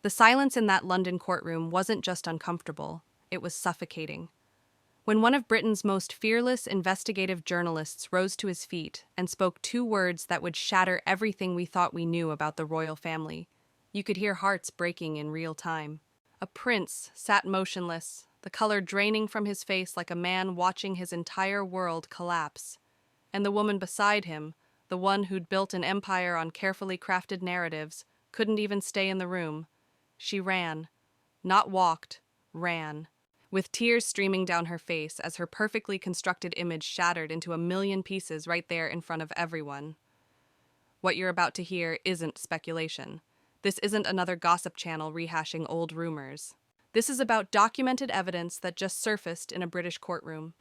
The silence in that London courtroom wasn't just uncomfortable, it was suffocating. When one of Britain's most fearless investigative journalists rose to his feet and spoke two words that would shatter everything we thought we knew about the royal family, you could hear hearts breaking in real time. A prince sat motionless, the color draining from his face like a man watching his entire world collapse. And the woman beside him, the one who'd built an empire on carefully crafted narratives, couldn't even stay in the room. She ran. Not walked, ran. With tears streaming down her face as her perfectly constructed image shattered into a million pieces right there in front of everyone. What you're about to hear isn't speculation. This isn't another gossip channel rehashing old rumors. This is about documented evidence that just surfaced in a British courtroom.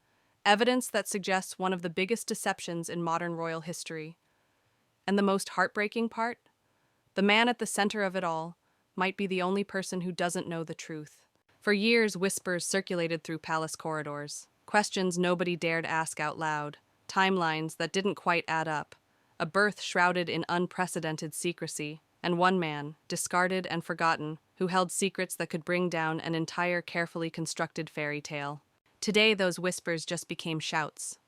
Evidence that suggests one of the biggest deceptions in modern royal history. And the most heartbreaking part? The man at the center of it all might be the only person who doesn't know the truth. For years, whispers circulated through palace corridors, questions nobody dared ask out loud, timelines that didn't quite add up, a birth shrouded in unprecedented secrecy, and one man, discarded and forgotten, who held secrets that could bring down an entire carefully constructed fairy tale. Today, those whispers just became shouts.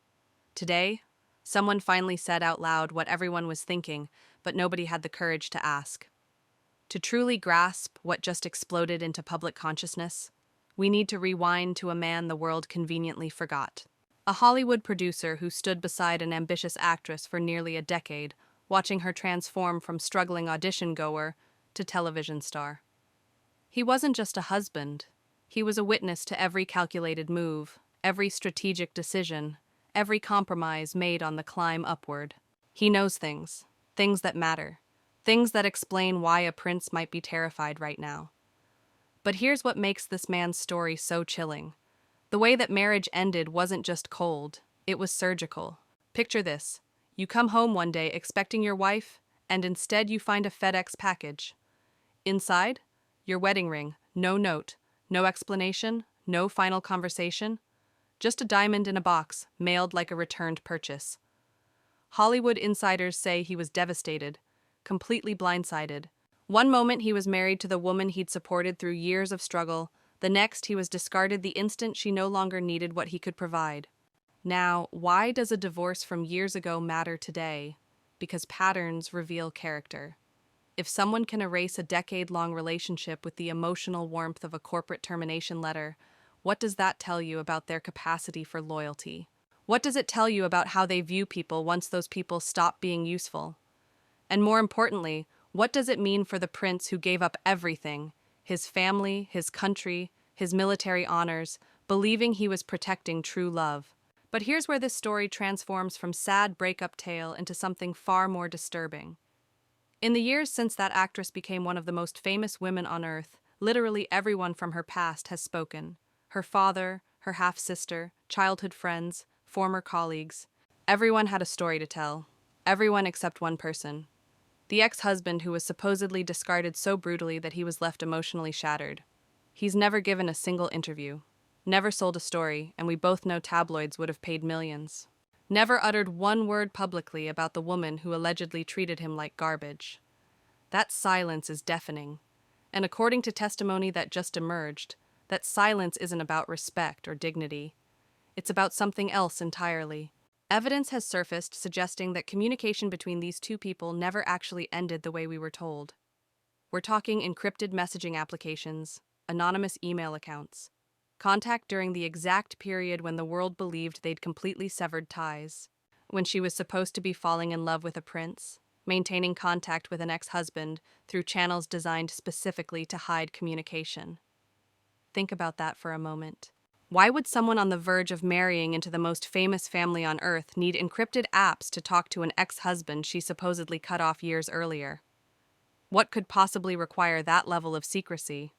Today, someone finally said out loud what everyone was thinking, but nobody had the courage to ask. To truly grasp what just exploded into public consciousness, we need to rewind to a man the world conveniently forgot. A Hollywood producer who stood beside an ambitious actress for nearly a decade, watching her transform from struggling audition goer to television star. He wasn't just a husband. He was a witness to every calculated move, every strategic decision, every compromise made on the climb upward. He knows things that matter. Things that explain why a prince might be terrified right now. But here's what makes this man's story so chilling. The way that marriage ended wasn't just cold, it was surgical. Picture this. You come home one day expecting your wife, and instead you find a FedEx package. Inside, your wedding ring, no note, no explanation, no final conversation. Just a diamond in a box, mailed like a returned purchase. Hollywood insiders say he was devastated, completely blindsided. One moment he was married to the woman he'd supported through years of struggle, the next he was discarded the instant she no longer needed what he could provide. Now, why does a divorce from years ago matter today? Because patterns reveal character. If someone can erase a decade-long relationship with the emotional warmth of a corporate termination letter, what does that tell you about their capacity for loyalty? What does it tell you about how they view people once those people stop being useful? And more importantly, what does it mean for the prince who gave up everything, his family, his country, his military honors, believing he was protecting true love? But here's where this story transforms from sad breakup tale into something far more disturbing. In the years since that actress became one of the most famous women on earth, literally everyone from her past has spoken. Her father, her half-sister, childhood friends, former colleagues. Everyone had a story to tell. Everyone except one person. The ex-husband who was supposedly discarded so brutally that he was left emotionally shattered. He's never given a single interview, never sold a story, and we both know tabloids would have paid millions. Never uttered one word publicly about the woman who allegedly treated him like garbage. That silence is deafening. And according to testimony that just emerged, that silence isn't about respect or dignity. It's about something else entirely. Evidence has surfaced suggesting that communication between these two people never actually ended the way we were told. We're talking encrypted messaging applications, anonymous email accounts, contact during the exact period when the world believed they'd completely severed ties, when she was supposed to be falling in love with a prince, maintaining contact with an ex-husband through channels designed specifically to hide communication. Think about that for a moment. Why would someone on the verge of marrying into the most famous family on earth need encrypted apps to talk to an ex-husband she supposedly cut off years earlier? What could possibly require that level of secrecy?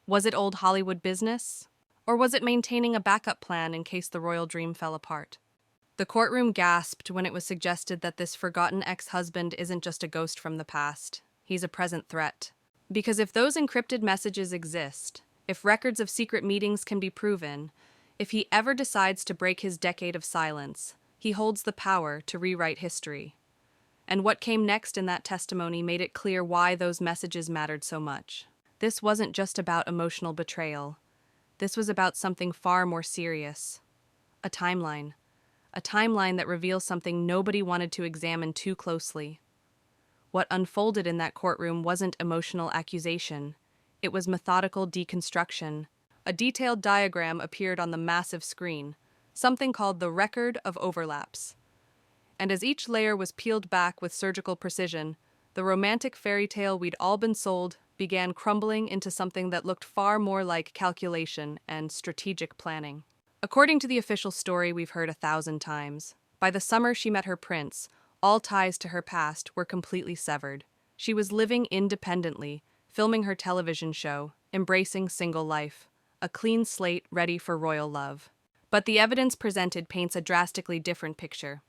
Was it old Hollywood business? Or was it maintaining a backup plan in case the royal dream fell apart? The courtroom gasped when it was suggested that this forgotten ex-husband isn't just a ghost from the past. He's a present threat. Because if those encrypted messages exist, if records of secret meetings can be proven, if he ever decides to break his decade of silence, he holds the power to rewrite history. And what came next in that testimony made it clear why those messages mattered so much. This wasn't just about emotional betrayal. This was about something far more serious. A timeline. A timeline that reveals something nobody wanted to examine too closely. What unfolded in that courtroom wasn't emotional accusation. It was methodical deconstruction. A detailed diagram appeared on the massive screen, something called the record of overlaps. And as each layer was peeled back with surgical precision, the romantic fairy tale we'd all been sold began crumbling into something that looked far more like calculation and strategic planning. According to the official story we've heard 1,000 times, by the summer she met her prince, all ties to her past were completely severed. She was living independently, filming her television show, embracing single life, a clean slate ready for royal love. But the evidence presented paints a drastically different picture.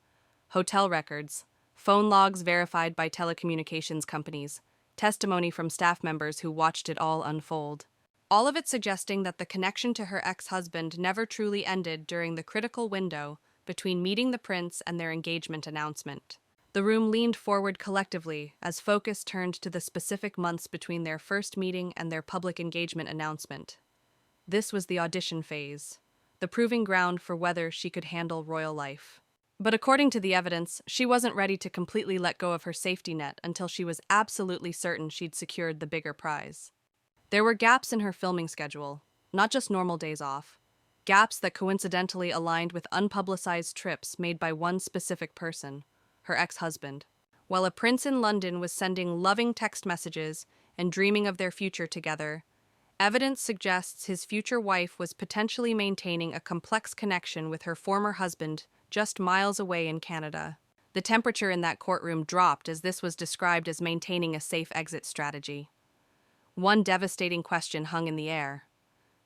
Hotel records, phone logs verified by telecommunications companies, testimony from staff members who watched it all unfold. All of it suggesting that the connection to her ex-husband never truly ended during the critical window between meeting the prince and their engagement announcement. The room leaned forward collectively as focus turned to the specific months between their first meeting and their public engagement announcement. This was the audition phase, the proving ground for whether she could handle royal life. But according to the evidence, she wasn't ready to completely let go of her safety net until she was absolutely certain she'd secured the bigger prize. There were gaps in her filming schedule, not just normal days off, gaps that coincidentally aligned with unpublicized trips made by one specific person, her ex-husband. While a prince in London was sending loving text messages and dreaming of their future together, evidence suggests his future wife was potentially maintaining a complex connection with her former husband just miles away in Canada. The temperature in that courtroom dropped as this was described as maintaining a safe exit strategy. One devastating question hung in the air.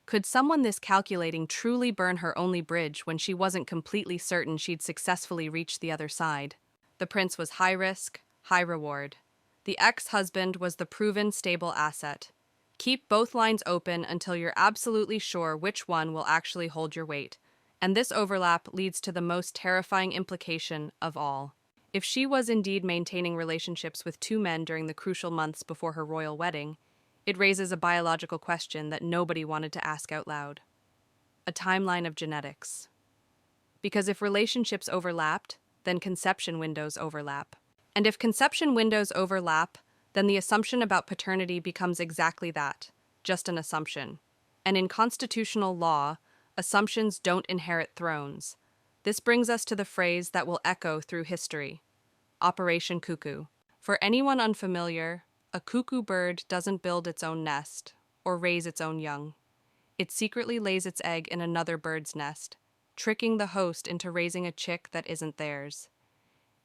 Could someone this calculating truly burn her only bridge when she wasn't completely certain she'd successfully reached the other side? The prince was high risk, high reward. The ex-husband was the proven stable asset. Keep both lines open until you're absolutely sure which one will actually hold your weight. And this overlap leads to the most terrifying implication of all. If she was indeed maintaining relationships with two men during the crucial months before her royal wedding, it raises a biological question that nobody wanted to ask out loud. A timeline of genetics. Because if relationships overlapped, then conception windows overlap. And if conception windows overlap, then the assumption about paternity becomes exactly that, just an assumption. And in constitutional law, assumptions don't inherit thrones. This brings us to the phrase that will echo through history: Operation Cuckoo. For anyone unfamiliar, a cuckoo bird doesn't build its own nest or raise its own young. It secretly lays its egg in another bird's nest, tricking the host into raising a chick that isn't theirs.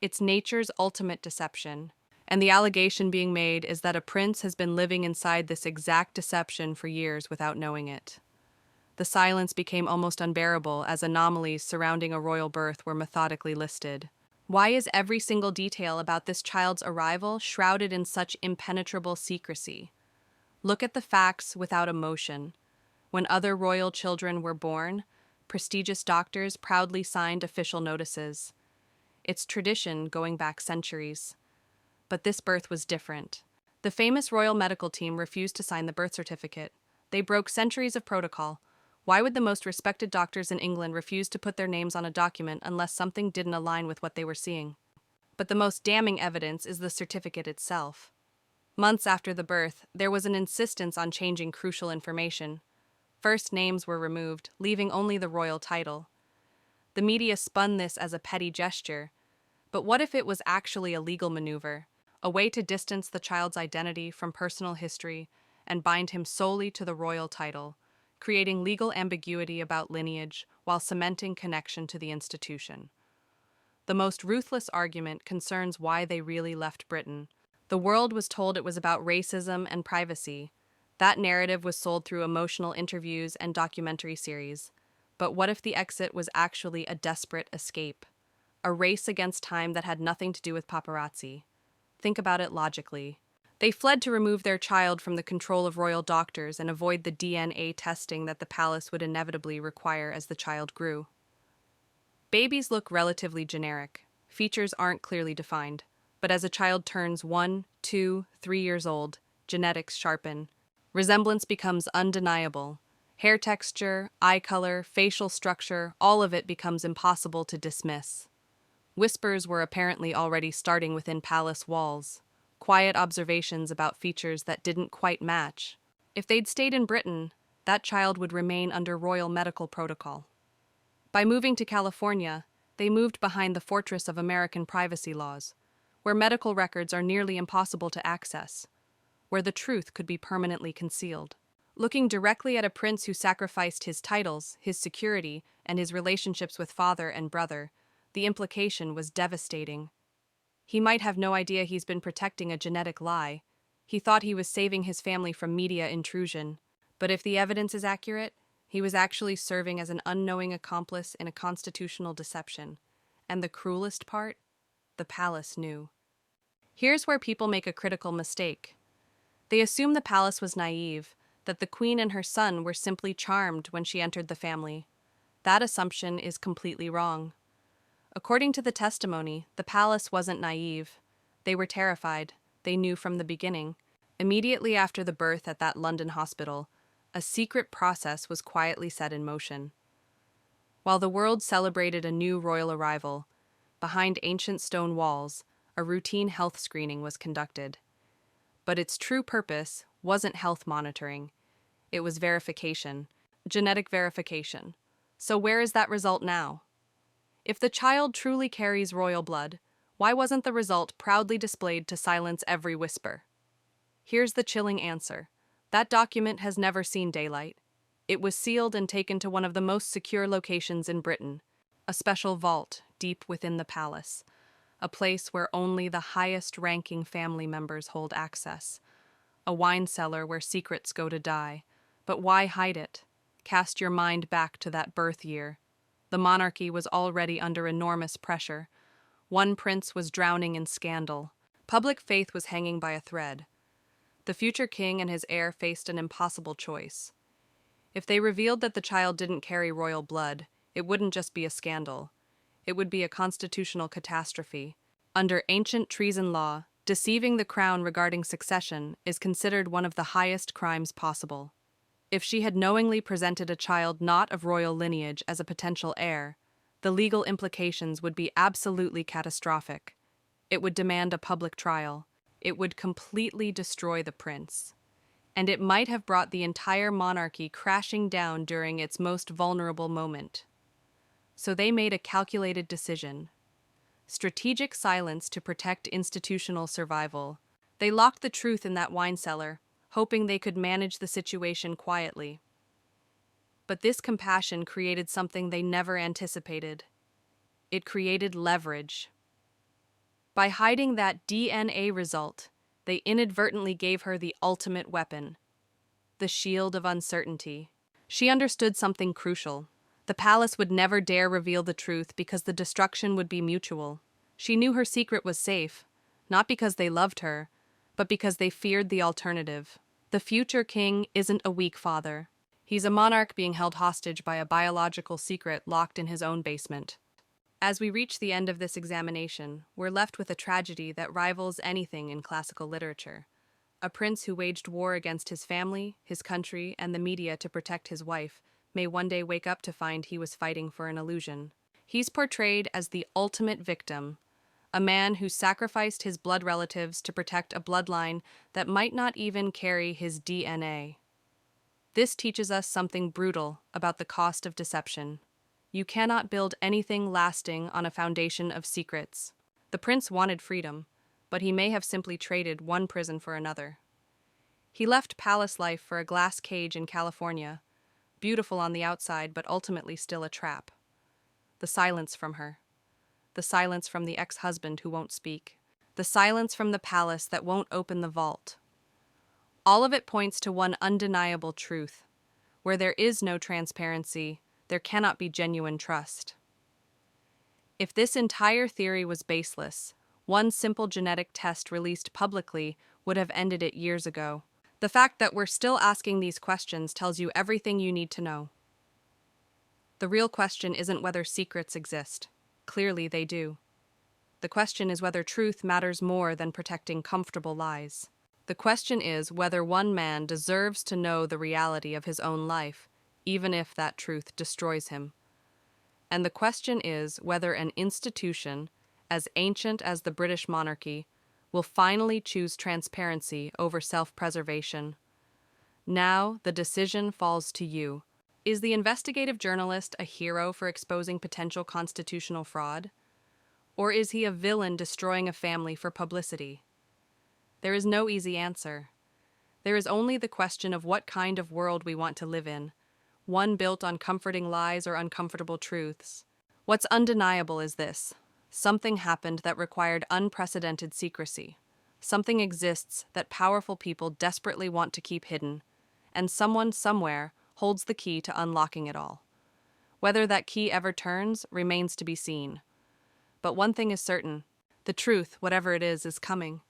It's nature's ultimate deception, and the allegation being made is that a prince has been living inside this exact deception for years without knowing it. The silence became almost unbearable as anomalies surrounding a royal birth were methodically listed. Why is every single detail about this child's arrival shrouded in such impenetrable secrecy? Look at the facts without emotion. When other royal children were born, prestigious doctors proudly signed official notices. It's tradition going back centuries. But this birth was different. The famous royal medical team refused to sign the birth certificate. They broke centuries of protocol. Why would the most respected doctors in England refuse to put their names on a document unless something didn't align with what they were seeing? But the most damning evidence is the certificate itself. Months after the birth, there was an insistence on changing crucial information. First names were removed, leaving only the royal title. The media spun this as a petty gesture. But what if it was actually a legal maneuver, a way to distance the child's identity from personal history and bind him solely to the royal title, creating legal ambiguity about lineage while cementing connection to the institution? The most ruthless argument concerns why they really left Britain. The world was told it was about racism and privacy. That narrative was sold through emotional interviews and documentary series. But what if the exit was actually a desperate escape? A race against time that had nothing to do with paparazzi? Think about it logically. They fled to remove their child from the control of royal doctors and avoid the DNA testing that the palace would inevitably require as the child grew. Babies look relatively generic. Features aren't clearly defined. But as a child turns 1, 2, 3 years old, genetics sharpen. Resemblance becomes undeniable. Hair texture, eye color, facial structure, all of it becomes impossible to dismiss. Whispers were apparently already starting within palace walls, quiet observations about features that didn't quite match. If they'd stayed in Britain, that child would remain under royal medical protocol. By moving to California, they moved behind the fortress of American privacy laws, where medical records are nearly impossible to access, where the truth could be permanently concealed. Looking directly at a prince who sacrificed his titles, his security, and his relationships with father and brother, the implication was devastating. He might have no idea he's been protecting a genetic lie. He thought he was saving his family from media intrusion. But if the evidence is accurate, he was actually serving as an unknowing accomplice in a constitutional deception. And the cruelest part? The palace knew. Here's where people make a critical mistake. They assume the palace was naive, that the queen and her son were simply charmed when she entered the family. That assumption is completely wrong. According to the testimony, the palace wasn't naive. They were terrified. They knew from the beginning. Immediately after the birth at that London hospital, a secret process was quietly set in motion. While the world celebrated a new royal arrival, behind ancient stone walls, a routine health screening was conducted. But its true purpose wasn't health monitoring. It was verification, genetic verification. So where is that result now? If the child truly carries royal blood, why wasn't the result proudly displayed to silence every whisper? Here's the chilling answer. That document has never seen daylight. It was sealed and taken to one of the most secure locations in Britain, a special vault deep within the palace, a place where only the highest-ranking family members hold access, a wine cellar where secrets go to die. But why hide it? Cast your mind back to that birth year. The monarchy was already under enormous pressure. One prince was drowning in scandal. Public faith was hanging by a thread. The future king and his heir faced an impossible choice. If they revealed that the child didn't carry royal blood, it wouldn't just be a scandal. It would be a constitutional catastrophe. Under ancient treason law, deceiving the crown regarding succession is considered one of the highest crimes possible. If she had knowingly presented a child not of royal lineage as a potential heir, the legal implications would be absolutely catastrophic. It would demand a public trial. It would completely destroy the prince. And it might have brought the entire monarchy crashing down during its most vulnerable moment. So they made a calculated decision. Strategic silence to protect institutional survival. They locked the truth in that wine cellar, hoping they could manage the situation quietly. But this compassion created something they never anticipated. It created leverage. By hiding that DNA result, they inadvertently gave her the ultimate weapon, the shield of uncertainty. She understood something crucial. The palace would never dare reveal the truth because the destruction would be mutual. She knew her secret was safe, not because they loved her, but because they feared the alternative. The future king isn't a weak father. He's a monarch being held hostage by a biological secret locked in his own basement. As we reach the end of this examination, we're left with a tragedy that rivals anything in classical literature. A prince who waged war against his family, his country, and the media to protect his wife may one day wake up to find he was fighting for an illusion. He's portrayed as the ultimate victim, a man who sacrificed his blood relatives to protect a bloodline that might not even carry his DNA. This teaches us something brutal about the cost of deception. You cannot build anything lasting on a foundation of secrets. The prince wanted freedom, but he may have simply traded one prison for another. He left palace life for a glass cage in California, beautiful on the outside but ultimately still a trap. The silence from her. The silence from the ex-husband who won't speak. The silence from the palace that won't open the vault. All of it points to one undeniable truth. Where there is no transparency, there cannot be genuine trust. If this entire theory was baseless, one simple genetic test released publicly would have ended it years ago. The fact that we're still asking these questions tells you everything you need to know. The real question isn't whether secrets exist. Clearly they do. The question is whether truth matters more than protecting comfortable lies. The question is whether one man deserves to know the reality of his own life, even if that truth destroys him. And the question is whether an institution, as ancient as the British monarchy, will finally choose transparency over self-preservation. Now, the decision falls to you. Is the investigative journalist a hero for exposing potential constitutional fraud? Or is he a villain destroying a family for publicity? There is no easy answer. There is only the question of what kind of world we want to live in, one built on comforting lies or uncomfortable truths. What's undeniable is this: something happened that required unprecedented secrecy. Something exists that powerful people desperately want to keep hidden, and someone somewhere holds the key to unlocking it all. Whether that key ever turns remains to be seen. But one thing is certain: the truth, whatever it is coming.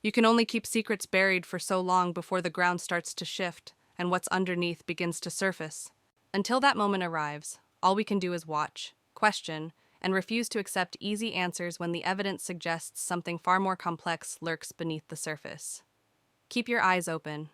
You can only keep secrets buried for so long before the ground starts to shift and what's underneath begins to surface. Until that moment arrives, all we can do is watch, question, and refuse to accept easy answers when the evidence suggests something far more complex lurks beneath the surface. Keep your eyes open,